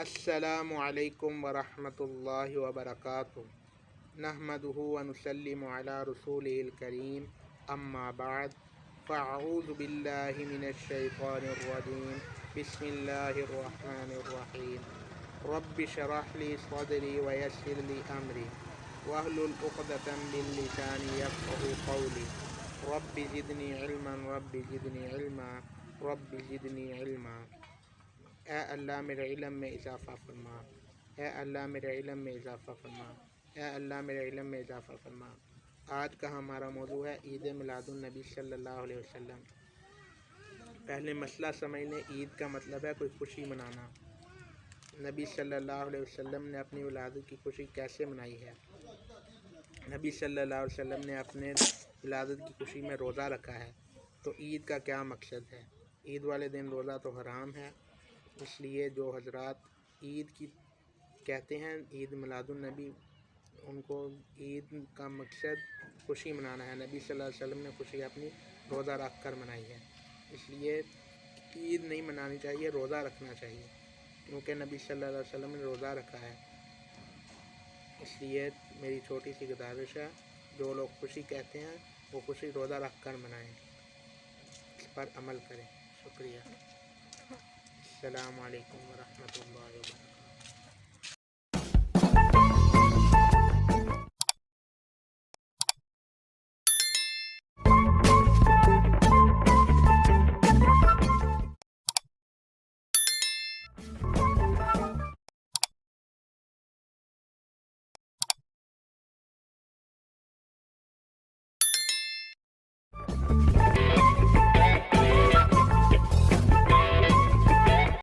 अस्सलामु अलैकुम वरहमतुल्लाहि वबरकातुहू। नहमदुहु व नुसल्लिमु अला रसूलिहिल करीम, अम्मा बाद, फ़अऊज़ु बिल्लाहि मिनश शैतानिर रजीम, बिस्मिल्लाहिर रहमानिर रहीम। रब्बि शरह ली सदरी व यस्सिर ली अमरी वहलुल उक़दतम मिन लिसानी यफ़क़हू क़ौली। Rabbi ज़िदनी इल्मन rabbi ज़िदनी इल्मा rabbi ज़िदनी इल्मा। ए अल्लाह मेरे इल्म में इजाफ़ा फरमा, ए अल्लाह मेरे इल्म में इजाफ़ा फरमा, ए अल्लाह मेरे इल्म में इजाफ़ा फरमा। आज का हमारा मौजू है ईद मिलादुन नबी सल्लल्लाहु अलैहि वसल्लम। पहले मसला समझ लें। ईद का मतलब है कोई खुशी मनाना। नबी सल्लल्लाहु अलैहि वसल्लम ने अपनी विलादत की खुशी कैसे मनाई है। नबी सल्लल्लाहु अलैहि वसल्लम ने अपने विलादत की खुशी में रोज़ा रखा है। तो ईद का क्या मकसद है। ईद वाले दिन रोज़ा तो हराम है, इसलिए जो हजरात ईद की कहते हैं ईद मिलादुन नबी, उनको ईद का मकसद खुशी मनाना है। नबी सल्लल्लाहु अलैहि वसल्लम ने खुशी अपनी रोज़ा रख कर मनाई है, इसलिए ईद नहीं मनानी चाहिए, रोज़ा रखना चाहिए, क्योंकि नबी सल्लल्लाहु अलैहि वसल्लम ने रोज़ा रखा है। इसलिए मेरी छोटी सी गुजारिश है, जो लोग खुशी कहते हैं वो खुशी रोज़ा रख कर मनाएँ, इस पर अमल करें। शुक्रिया। अस्सलामु अलैकुम वरहमतुल्लाहि वबरकातुहू।